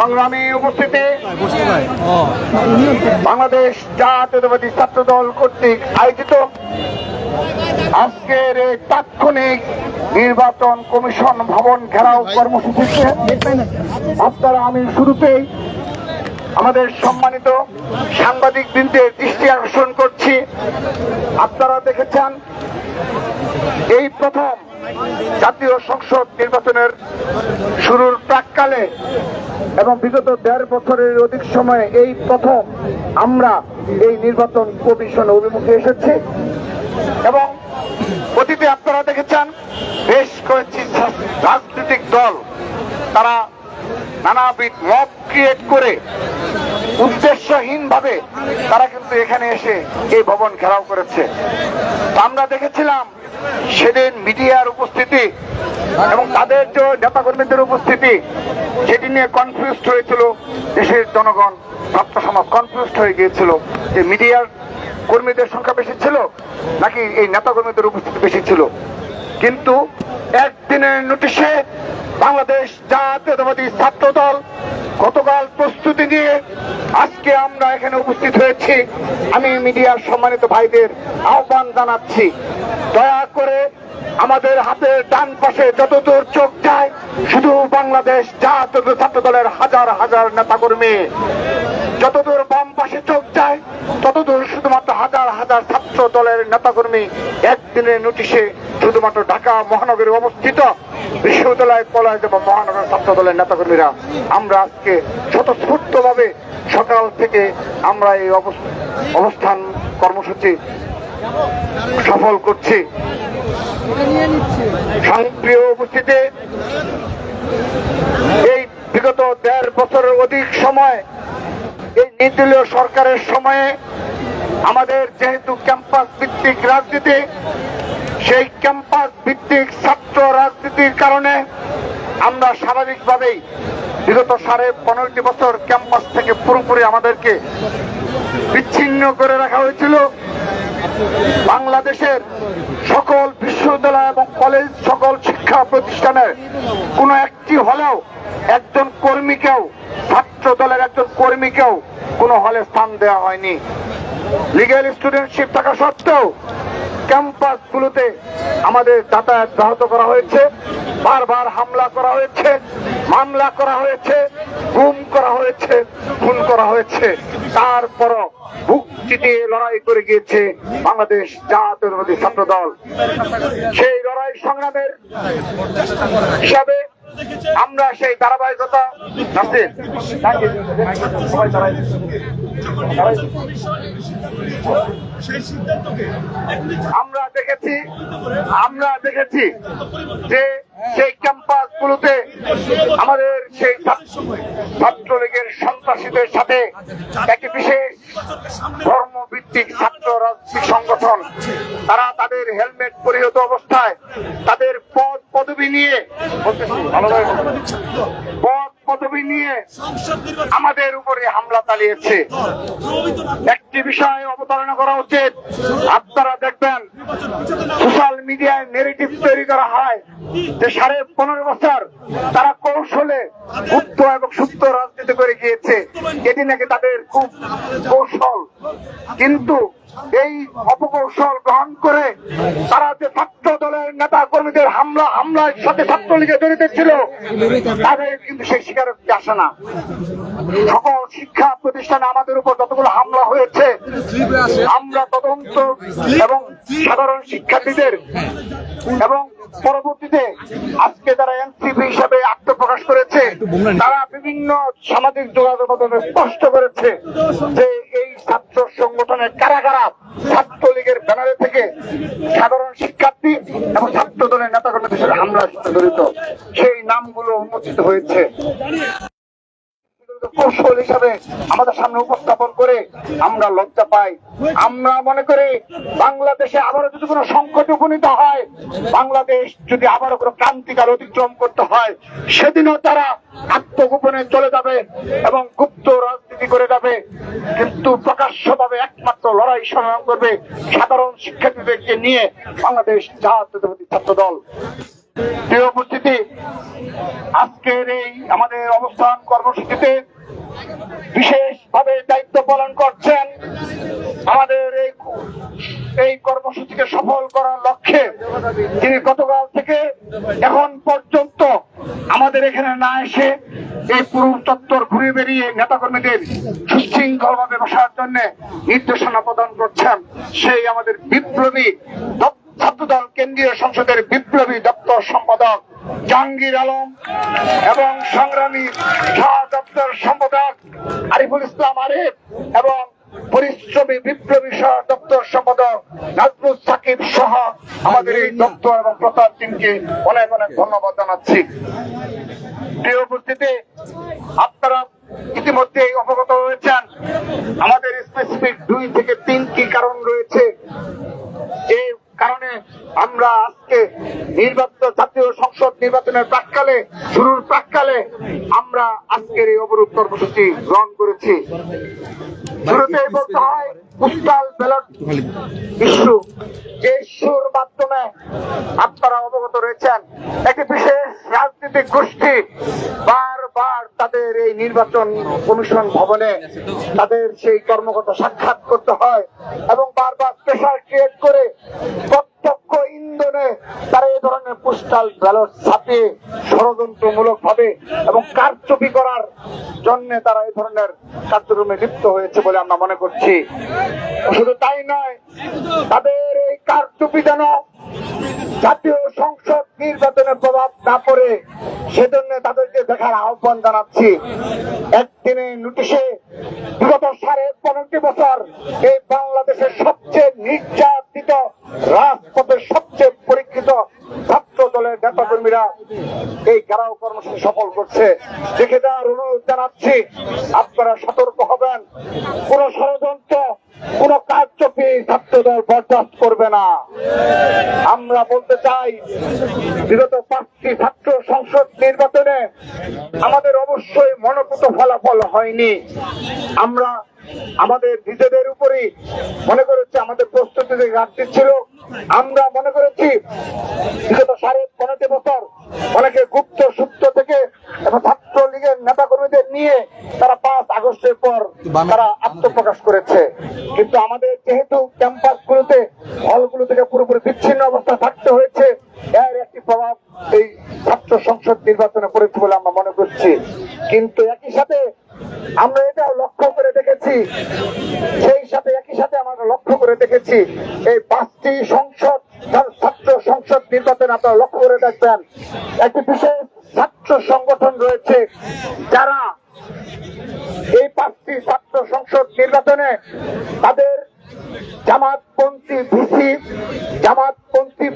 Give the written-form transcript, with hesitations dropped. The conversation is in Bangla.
সংগ্রামী উপস্থিতি, বাংলাদেশ জাতীয়তাবাদী ছাত্র দল কর্তৃক আয়োজিত আজকের এই তাৎক্ষণিক নির্বাচন কমিশন ভবন ঘেরাও কর্মসূচিতে আপনারা আমি শুরুতেই আমাদের সম্মানিত সাংবাদিক বৃন্দের দৃষ্টি আকর্ষণ করছি। আপনারা দেখেছেন এই প্রথম জাতীয় সংসদ নির্বাচনের শুরুর প্রাককালে এবং বিগত ১.৫ বছরের অধিক সময়ে এই প্রথম আমরা এই নির্বাচন কমিশন অভিমুখে এসেছি এবং অতীতে আপনারা দেখেছেন বেশ কয়েকটি রাজনৈতিক দল তারা নানাবিধ মব ক্রিয়েট করে উদ্দেশ্যহীনভাবে তারা কিন্তু এখানে এসে এই ভবন ঘেরাও করেছে। আমরা দেখেছিলাম সেদিন মিডিয়ার উপস্থিতি এবং তাদের যে নেতাকর্মীদের উপস্থিতি সেটি নিয়ে কনফিউজড হয়েছিল দেশের জনগণ, ছাত্র সমাজ কনফিউজড হয়ে গিয়েছিল যে মিডিয়ার কর্মীদের সংখ্যা বেশি ছিল নাকি এই নেতাকর্মীদের উপস্থিতি বেশি ছিল। কিন্তু একদিনের নোটিশে বাংলাদেশ জাতীয়তাবাদী ছাত্র দল গতকাল প্রস্তুতি নিয়ে আজকে আমরা এখানে উপস্থিত হয়েছি। আমি মিডিয়ার সম্মানিত ভাইদের আহ্বান জানাচ্ছি, দয়া করে আমাদের হাতের ডান পাশে যতদূর চোখ যায় শুধু বাংলাদেশ জাতীয় ছাত্র দলের হাজার হাজার নেতাকর্মী, যতদূর বাম পাশে চোখ যায় ততদূর শুধুমাত্র হাজার হাজার ছাত্র দলের নেতাকর্মী একদিনের নোটিশে শুধুমাত্র ঢাকা মহানগরে অবস্থিত বিশ্ববিদ্যালয় কলেজ এবং মহানগর ছাত্র দলের নেতাকর্মীরা আমরা আজকে স্বতঃস্ফূর্তভাবে সকাল থেকে আমরা এই অবস্থান কর্মসূচি সফল করছি। প্রিয় উপস্থিতি, এই বিগত ১.৫ বছরের অধিক সময় এই নির্দলীয় সরকারের সময়ে আমাদের যেহেতু ক্যাম্পাস ভিত্তিক রাজনীতি, সেই ক্যাম্পাস ভিত্তিক ছাত্র রাজনীতির কারণে আমরা স্বাভাবিকভাবেই বিগত 15.5 বছর ক্যাম্পাস থেকে পুরোপুরি আমাদেরকে বিচ্ছিন্ন করে রাখা হয়েছিল। বাংলাদেশের সকল বিশ্ববিদ্যালয় এবং কলেজ, সকল শিক্ষা প্রতিষ্ঠানের কোন একটি হলেও একজন কর্মীকেও, ছাত্র দলের একজন কর্মীকেও কোন হলে স্থান দেওয়া হয়নি। লিগ্যাল স্টুডেন্টশিপ থাকা সত্ত্বেও ক্যাম্পাসগুলোতে আমাদের যাতায়াত ব্যাহত করা হয়েছে, বারবার হামলা করা হয়েছে, মামলা করা হয়েছে, গুম করা হয়েছে, খুন করা হয়েছে। তারপরও বুক চিতিয়ে লড়াই করে গিয়েছে বাংলাদেশ জাতীয়তাবাদী ছাত্র দল। সেই লড়াই সংগ্রামের হিসাবে আমরা সেই ধারাবাহিকতা আমরা দেখেছি যে সেই ক্যাম্পাস গুলোতে আমাদের সেই ছাত্রলীগের সন্ত্রাসীদের সাথে একটি বিশেষ ধর্মভিত্তিক ছাত্র রাজনৈতিক সংগঠন তারা তাদের হেলমেট পরিহিত অবস্থায় তাদের পদ পদবি নিয়ে আমাদের উপরে হামলা চালিয়েছে। একটি বিষয় অবতারণা করা উচিত, আপনারা দেখবেন সোশ্যাল মিডিয়ায় নেগেটিভ তৈরি করা হয় যে 15.5 বছর তারা কৌশলে গুপ্ত এবং সুপ্ত রাজনীতি করে গিয়েছে, এটি নাকি তাদের খুব কৌশল। কিন্তু এই অপকৌশল গ্রহণ করে তারা যে ছাত্র দলের নেতা কর্মীদের হামলার সাথে ছাত্রলীগে জড়িত ছিল তাদের কিন্তু সেই স্বীকারোক্তি আসে না। সকল শিক্ষা প্রতিষ্ঠানে আমাদের উপর যতগুলো হামলা হয়েছে আমরা তদন্ত এবং সাধারণ শিক্ষার্থীদের এবং পরবর্তীতে আজকে যারা এনসিপি হিসাবে আত্মপ্রকাশ করেছে তারা বিভিন্ন সামাজিক যোগাযোগ মাধ্যমে স্পষ্ট করেছে যে এই ছাত্র সংগঠনের কারা কারা ছাত্রলীগের ব্যানারে থেকে সাধারণ শিক্ষার্থী এবং ছাত্র দলের নেতাকর্মীদের সাথে হামলার সাথে জড়িত, সেই নামগুলো উন্মোচিত হয়েছে। কৌশল হিসাবে আমাদের সামনে উপস্থাপন করে আমরা লজ্জা পাই। আমরা মনে করি বাংলাদেশে আবারও যদি কোনো সংকট উপনীত হয়, বাংলাদেশ যদি আবারও কোনো ক্রান্তিকাল অতিক্রম করতে হয়, সেদিনও তারা আত্মগোপনে চলে যাবে এবং গুপ্ত রাজনীতি করে যাবে, কিন্তু প্রকাশ্যভাবে একমাত্র লড়াই সংগ্রাম করবে সাধারণ শিক্ষার্থীদেরকে নিয়ে বাংলাদেশ জাতীয়তাবাদী ছাত্র দল। প্রিয় উপস্থিতি, আজকের এই আমাদের অবস্থান কর্মসূচিতে বিশেষভাবে দায়িত্ব পালন করছেন আমাদের এই কর্মসূচিকে সফল করার লক্ষ্যে তিনি গতকাল থেকে এখন পর্যন্ত আমাদের এখানে না এসে এই পুরো চত্বর ঘুরে বেরিয়ে নেতাকর্মীদের সুশৃঙ্খলভাবে বসার জন্য নির্দেশনা প্রদান করছেন সেই আমাদের বিপ্লবী ছাত্রদল কেন্দ্রীয় সংসদের বিপ্লবী দপ্তর সম্পাদক জাহাঙ্গীর আলম এবং সংগ্রামী শাহ দপ্তর সম্পাদক আরিফুল ইসলাম আরিফ এবং পরিশ্রমী বিপ্লবী সহ দপ্তর সম্পাদক নাজমুল সাকিব সহ আমাদের এই দপ্তর এবং প্রচার টিমকে অনেক অনেক ধন্যবাদ জানাচ্ছি। প্রিয় উপস্থিতি, আপনারা ইতিমধ্যে অবগত হয়েছেন আমাদের স্পেসিফিক 2 থেকে 3টি কারণ রয়েছে যে কারণে আমরা আজকে নির্বাচিত জাতীয় সংসদ নির্বাচনের শুরুর প্রাক্কালে আমরা আজকের এই অবরোধ কর্মসূচি গ্রহণ করেছি। শুরুতেই বলতে হয় পোস্টাল ব্যালট ইস্যু, যে ইস্যুর মাধ্যমে আপনারা অবগত রয়েছেন একটি বিশেষ রাজনৈতিক গোষ্ঠী বারবার তাদের এই নির্বাচন কমিশন ভবনে তাদের সেই কর্মকর্তা সাক্ষাৎ করতে হয় এবং বারবার প্রেসার ক্রিয়েট করে প্রত্যক্ষ ইন্ধনে তারা এই ধরনের পোস্টাল ব্যালট ছাপিয়ে ষড়যন্ত্রমূলক ভাবে এবং কারচুপি করার জন্য তারা এই ধরনের কার্যক্রমে লিপ্ত হয়েছে বলে আমরা মনে করছি। শুধু তাই নয়, তাদের এই কারচুপি যেন জাতীয় সংসদ নির্বাচনে প্রভাব না পড়ে সেজন্য তাদেরকে দেখার আহ্বান জানাচ্ছি। একদিনে নোটিশে বিগত 15.5 বছর এই বাংলাদেশের সবচেয়ে নির্যাতিত রাজপথের সবচেয়ে পরীক্ষিত ছাত্র দলের নেতাকর্মীরা এই ঘেরাও কর্মসূচি সফল করছে। দেখে যাওয়ার অনুরোধ জানাচ্ছি, আপনারা সতর্ক হবেন। কোন ষড়যন্ত্র, কোন কারচুপি ছাত্রদল বরদাস্ত করবে না। আমরা বলতে চাই, বিগত 5টি ছাত্র সংসদ নির্বাচনে আমাদের অবশ্যই মনোপুত ফলাফল হয়নি। আমরা আমাদের নিজেদের উপরই মনে করেছি আমাদের প্রস্তুতিতে ঘাটতি ছিল। আমরা মনে করেছি বিগত 15.5 বছর অনেকে গুপ্ত সূত্র থেকে এবং ছাত্রলীগের নেতাকর্মীদের নিয়ে তারা 5 আগস্টের পর তারা আত্মপ্রকাশ করেছে। কিন্তু আমাদের যেহেতু ক্যাম্পাসগুলোতে হলগুলো থেকে পুরোপুরি বিচ্ছিন্ন অবস্থা থাকতে হয়েছে, এর একটি প্রভাব এই ছাত্র সংসদ নির্বাচনে পড়েছে বলে আমরা মনে করছি। কিন্তু একই সাথে আমরা এটাও লক্ষ্য করে দেখেছি, একই সাথে আমরা লক্ষ্য করে দেখেছি এই 5টি সংসদ ছাত্র সংসদ নির্বাচনে আপনারা লক্ষ্য করে দেখবেন একটি বিশেষ ছাত্র সংগঠন রয়েছে যারা এই 5টি ছাত্র সংসদ নির্বাচনে তাদের জামাতপন্থী ভিসি, জামাতপন্থী